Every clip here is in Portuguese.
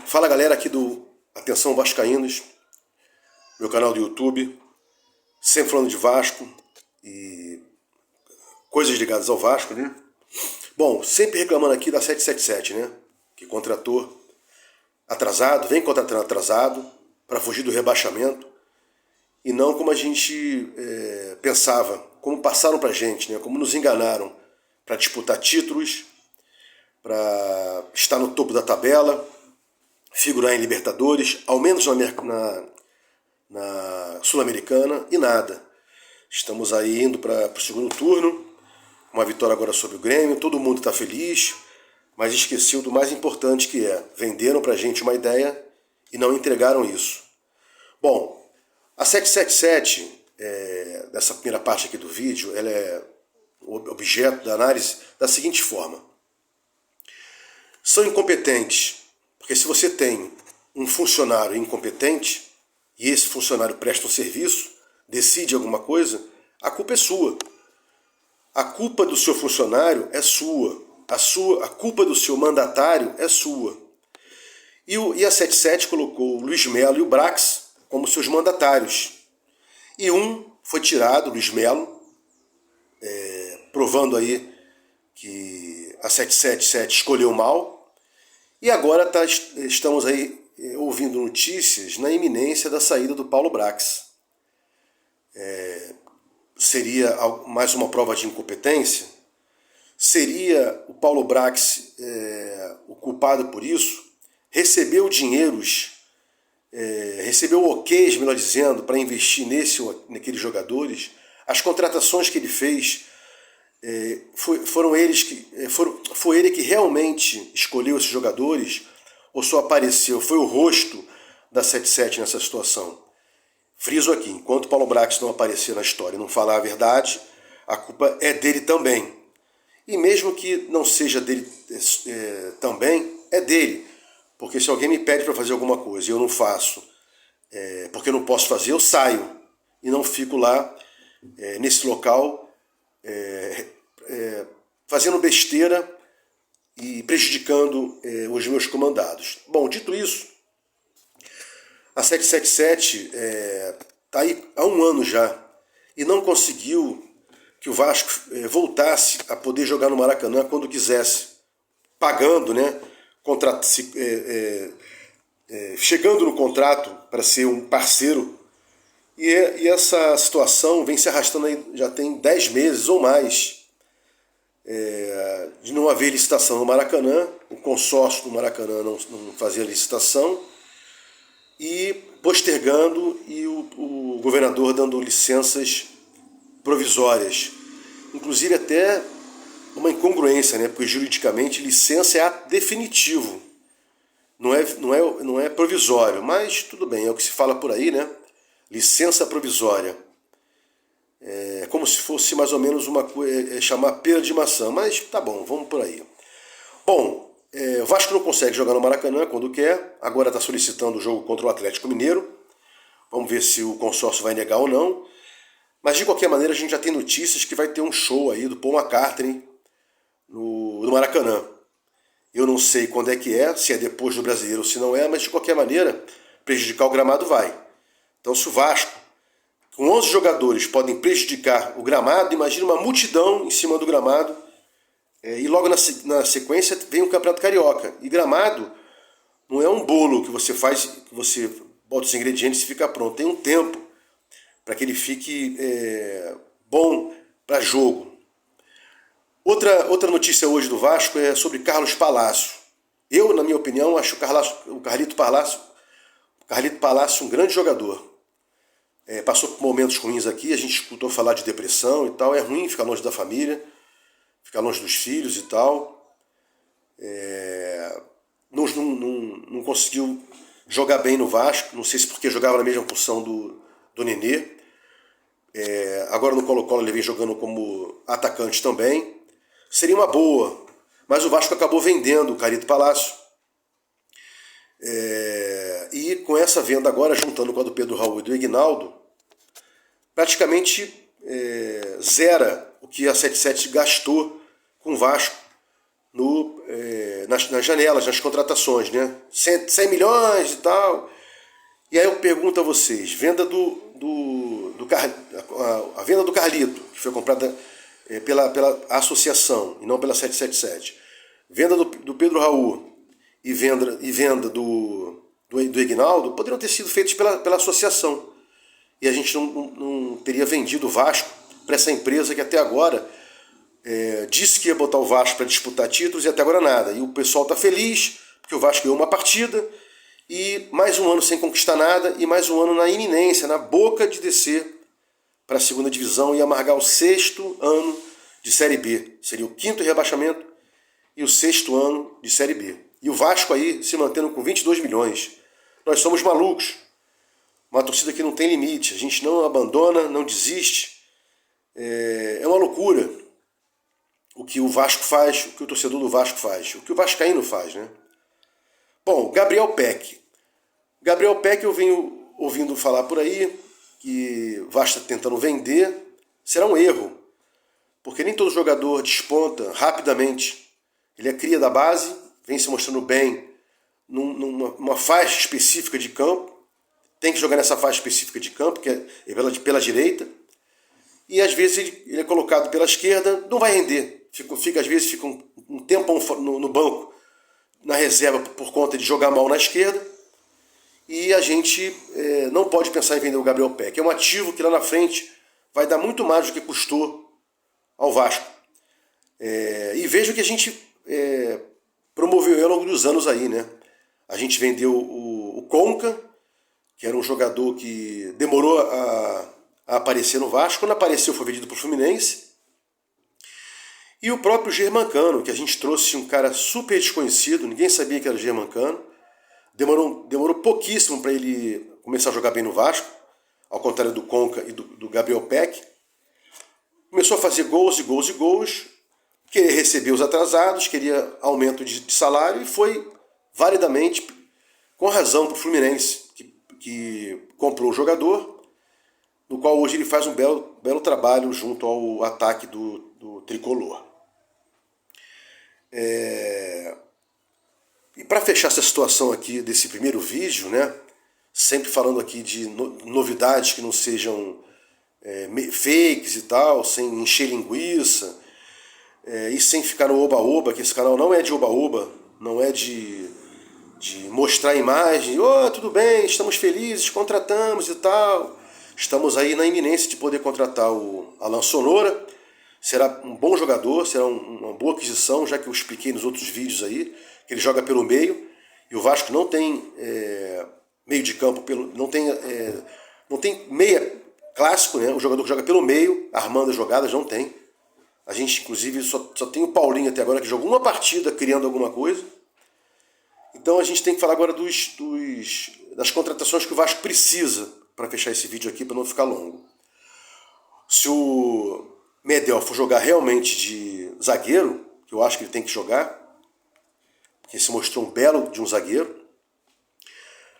Fala galera aqui do Atenção Vascaínos, meu canal do YouTube, sempre falando de Vasco e coisas ligadas ao Vasco, né? Bom, sempre reclamando aqui da 777, né? Que contratou atrasado, vem contratando atrasado para fugir do rebaixamento e não como a gente pensava, como passaram pra gente, né? Como nos enganaram para disputar títulos, para estar no topo da tabela, figurar em Libertadores, ao menos na Sul-Americana, e nada. Estamos aí indo para o segundo turno, uma vitória agora sobre o Grêmio, todo mundo está feliz, mas esqueceu do mais importante que é, venderam para a gente uma ideia e não entregaram isso. Bom, a 777, dessa primeira parte aqui do vídeo, ela é objeto da análise da seguinte forma. São incompetentes, porque se você tem um funcionário incompetente e esse funcionário presta um serviço, decide alguma coisa, a culpa é sua. A culpa do seu funcionário é sua. A culpa do seu mandatário é sua. E a 77 colocou o Luiz Melo e o Brax como seus mandatários. E um foi tirado, o Luiz Melo, provando aí que a 777 escolheu mal. E agora estamos aí ouvindo notícias na iminência da saída do Paulo Brax. Seria mais uma prova de incompetência? Seria o Paulo Brax o culpado por isso? Recebeu dinheiros, recebeu ok's, melhor dizendo, para investir naqueles jogadores? As contratações que ele fez, foi ele que realmente escolheu esses jogadores ou só apareceu? Foi o rosto da 77 nessa situação? Friso aqui, enquanto o Paulo Brax não aparecer na história e não falar a verdade, a culpa é dele também. E mesmo que não seja dele também, é dele. Porque se alguém me pede para fazer alguma coisa e eu não faço, porque eu não posso fazer, eu saio e não fico lá nesse local fazendo besteira e prejudicando os meus comandados. Bom, dito isso, a 777 está aí há um ano já e não conseguiu que o Vasco voltasse a poder jogar no Maracanã quando quisesse, pagando, né, chegando no contrato para ser um parceiro. E essa situação vem se arrastando aí, já tem 10 meses ou mais, de não haver licitação no Maracanã, o consórcio do Maracanã não fazia licitação, e postergando, e o governador dando licenças provisórias. Inclusive até uma incongruência, né? Porque juridicamente licença é ato definitivo, não é provisório, mas tudo bem, é o que se fala por aí, né? Licença provisória. É como se fosse mais ou menos uma coisa, chamar pera de maçã, mas tá bom, vamos por aí. Bom, o Vasco não consegue jogar no Maracanã quando quer, agora está solicitando o jogo contra o Atlético Mineiro. Vamos ver se o consórcio vai negar ou não. Mas de qualquer maneira a gente já tem notícias que vai ter um show aí do Paul McCartney no Maracanã. Eu não sei quando é que se é depois do Brasileiro ou se não é, mas de qualquer maneira prejudicar o gramado vai. Então se o Vasco, com 11 jogadores, podem prejudicar o gramado, imagina uma multidão em cima do gramado, e logo na sequência vem o Campeonato Carioca. E gramado não é um bolo que você faz, que você bota os ingredientes e fica pronto. Tem um tempo para que ele fique bom para jogo. Outra notícia hoje do Vasco é sobre Carlos Palácio. Eu, na minha opinião, acho o Carlito Palácio um grande jogador. Passou por momentos ruins aqui, a gente escutou falar de depressão e tal. É ruim ficar longe da família, ficar longe dos filhos e tal. Não conseguiu jogar bem no Vasco, não sei se porque jogava na mesma função do Nenê. Agora no Colo-Colo ele vem jogando como atacante também. Seria uma boa, mas o Vasco acabou vendendo o Carlito Palácio. E com essa venda agora, juntando com a do Pedro Raul e do Ignaldo, praticamente zera o que a 77 gastou com o Vasco nas janelas, nas contratações, né? 100 milhões e tal. E aí eu pergunto a vocês, a venda do Carlito, que foi comprada pela associação e não pela 777, venda do Pedro Raul e venda do Ignaldo poderiam ter sido feitos pela associação. E a gente não teria vendido o Vasco para essa empresa que até agora disse que ia botar o Vasco para disputar títulos e até agora nada. E o pessoal está feliz porque o Vasco ganhou uma partida e mais um ano sem conquistar nada e mais um ano na iminência, na boca de descer para a segunda divisão e amargar o 6º ano de Série B. Seria o 5º rebaixamento e o 6º ano de Série B. E o Vasco aí se mantendo com 22 milhões. Nós somos malucos. Uma torcida que não tem limite. A gente não abandona, não desiste. É uma loucura o que o Vasco faz, o que o torcedor do Vasco faz, o que o vascaíno faz, né? Bom, Gabriel Peck. Gabriel Peck eu venho ouvindo falar por aí que o Vasco está tentando vender. Será um erro, porque nem todo jogador desponta rapidamente. Ele é cria da base, vem se mostrando bem numa faixa específica de campo. Tem que jogar nessa faixa específica de campo, que é pela direita. E às vezes ele é colocado pela esquerda, não vai render. Às vezes fica um tempão no banco, na reserva, por conta de jogar mal na esquerda. E a gente não pode pensar em vender o Gabriel Peck. É um ativo que lá na frente vai dar muito mais do que custou ao Vasco. E veja que a gente promoveu ele ao longo dos anos aí, né? A gente vendeu o Conca, que era um jogador que demorou a aparecer no Vasco. Quando apareceu, foi vendido para o Fluminense. E o próprio Germancano, que a gente trouxe um cara super desconhecido, ninguém sabia que era o Germancano. Demorou pouquíssimo para ele começar a jogar bem no Vasco, ao contrário do Conca e do Gabriel Peck. Começou a fazer gols e gols e gols, queria receber os atrasados, queria aumento de salário e foi validamente, com razão, para o Fluminense, que comprou o jogador, no qual hoje ele faz um belo trabalho junto ao ataque do tricolor. E para fechar essa situação aqui desse primeiro vídeo, né, sempre falando aqui de novidades que não sejam fakes e tal, sem encher linguiça, e sem ficar no oba-oba, que esse canal não é de oba-oba, não é de mostrar a imagem, tudo bem, estamos felizes, contratamos e tal. Estamos aí na iminência de poder contratar o Alan Sonora. Será um bom jogador, será uma boa aquisição, já que eu expliquei nos outros vídeos aí, que ele joga pelo meio, e o Vasco não tem meio de campo, não tem meia clássico, né? O jogador que joga pelo meio, armando as jogadas, não tem. A gente, inclusive, só tem o Paulinho até agora, que jogou uma partida criando alguma coisa. Então a gente tem que falar agora das contratações que o Vasco precisa, para fechar esse vídeo aqui, para não ficar longo. Se o Medel for jogar realmente de zagueiro, que eu acho que ele tem que jogar, porque se mostrou um belo de um zagueiro,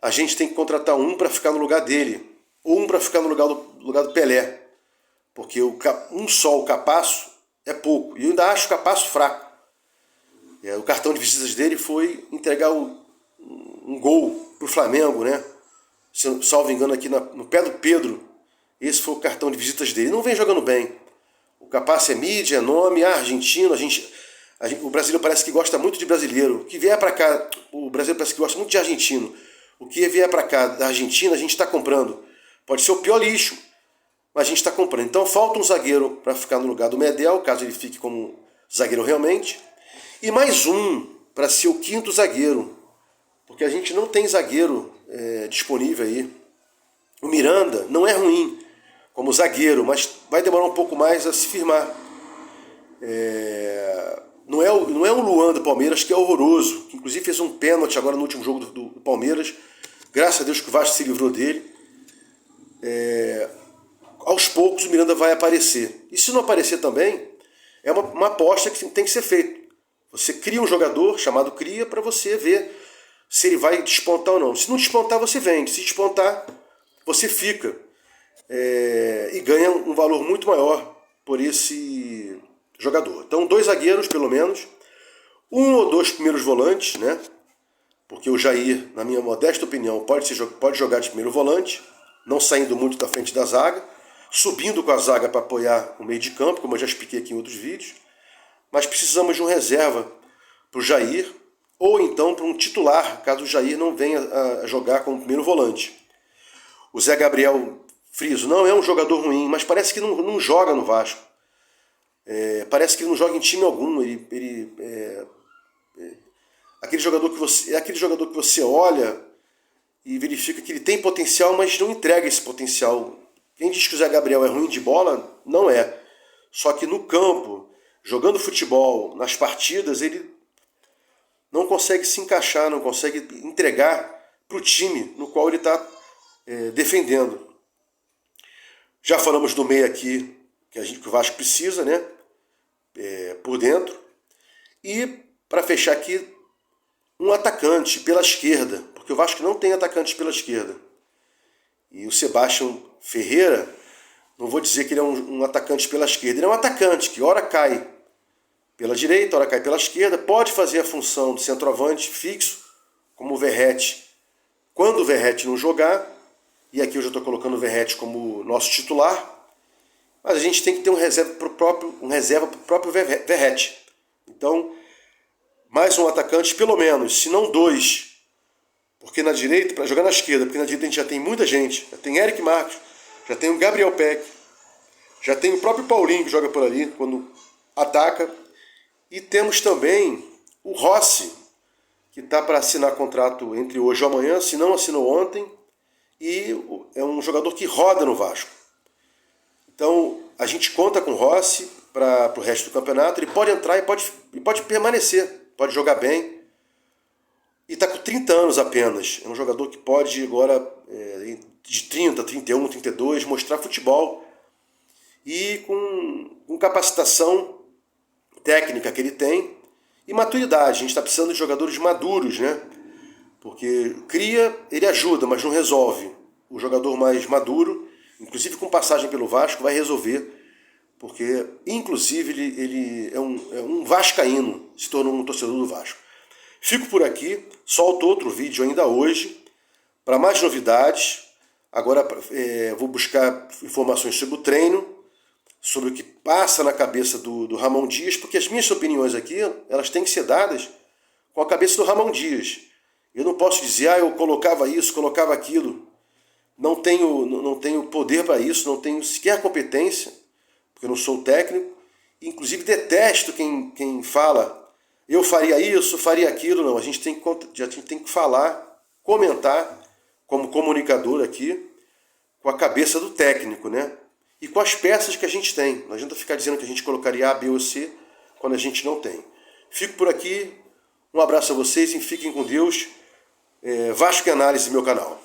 a gente tem que contratar um para ficar no lugar dele, ou um para ficar no lugar do Pelé, porque o Capasso é pouco, e eu ainda acho o Capasso fraco. O cartão de visitas dele foi entregar um gol para o Flamengo, né? Salvo engano, aqui no pé do Pedro. Esse foi o cartão de visitas dele. Não vem jogando bem. O Capasso é mídia, é nome, argentino. O brasileiro parece que gosta muito de brasileiro. O que vier para cá, o brasileiro parece que gosta muito de argentino. O que vier para cá da Argentina, a gente está comprando. Pode ser o pior lixo, mas a gente está comprando. Então falta um zagueiro para ficar no lugar do Medel, caso ele fique como zagueiro realmente. E mais um para ser o quinto zagueiro, porque a gente não tem zagueiro disponível aí. O Miranda não é ruim como zagueiro, mas vai demorar um pouco mais a se firmar. Não é o Luan do Palmeiras, que é horroroso, que inclusive fez um pênalti agora no último jogo do Palmeiras. Graças a Deus que o Vasco se livrou dele. Aos poucos o Miranda vai aparecer. E se não aparecer também, é uma aposta que tem que ser feita. Você cria um jogador chamado cria para você ver se ele vai despontar ou não. Se não despontar, você vende. Se despontar, você fica. E ganha um valor muito maior por esse jogador. Então, 2 zagueiros, pelo menos. um ou dois primeiros volantes, né? Porque o Jair, na minha modesta opinião, pode jogar de primeiro volante, não saindo muito da frente da zaga, subindo com a zaga para apoiar o meio de campo, como eu já expliquei aqui em outros vídeos, mas precisamos de um reserva para o Jair, ou então para um titular, caso o Jair não venha a jogar como primeiro volante. O Zé Gabriel Friso não é um jogador ruim, mas parece que não joga no Vasco. Parece que ele não joga em time algum. Aquele jogador que você olha e verifica que ele tem potencial, mas não entrega esse potencial. Quem diz que o Zé Gabriel é ruim de bola, não é. Só que no campo, jogando futebol, nas partidas, ele não consegue se encaixar, não consegue entregar para o time no qual ele está defendendo. Já falamos do meio aqui, que o Vasco precisa, né? Por dentro. E, para fechar aqui, um atacante pela esquerda, porque o Vasco não tem atacante pela esquerda. E o Sebastião Ferreira, não vou dizer que ele é um atacante pela esquerda, ele é um atacante que ora cai pela direita, ora cai pela esquerda, pode fazer a função de centroavante fixo, como o Verratti, quando o Verratti não jogar, e aqui eu já estou colocando o Verratti como nosso titular, mas a gente tem que ter um reserva para o próprio Verratti. Então, mais um atacante, pelo menos, se não dois, porque na direita, para jogar na esquerda, porque na direita a gente já tem muita gente, já tem Eric Marques, já tem o Gabriel Peck, já tem o próprio Paulinho que joga por ali quando ataca, e temos também o Rossi, que está para assinar contrato entre hoje e amanhã, se não assinou ontem, e é um jogador que roda no Vasco. Então, a gente conta com o Rossi para o resto do campeonato, ele pode entrar e pode permanecer, pode jogar bem, e está com 30 anos apenas. É um jogador que pode agora, de 30, 31, 32, mostrar futebol. E com capacitação técnica que ele tem e maturidade. A gente está precisando de jogadores maduros, né? Porque cria, ele ajuda, mas não resolve. O jogador mais maduro, inclusive com passagem pelo Vasco, vai resolver. Porque, inclusive, ele é um vascaíno, se tornou um torcedor do Vasco. Fico por aqui, solto outro vídeo ainda hoje, para mais novidades. Agora vou buscar informações sobre o treino, sobre o que passa na cabeça do Ramon Dias, porque as minhas opiniões aqui, elas têm que ser dadas com a cabeça do Ramon Dias. Eu não posso dizer, eu colocava isso, colocava aquilo. Não tenho poder para isso, não tenho sequer competência, porque eu não sou técnico. Inclusive detesto quem fala, eu faria isso, faria aquilo. Não, a gente tem que falar, comentar, como comunicador aqui, com a cabeça do técnico, né? E com as peças que a gente tem. Não adianta ficar dizendo que a gente colocaria A, B ou C quando a gente não tem. Fico por aqui. Um abraço a vocês e fiquem com Deus. Vasco e Análise, meu canal.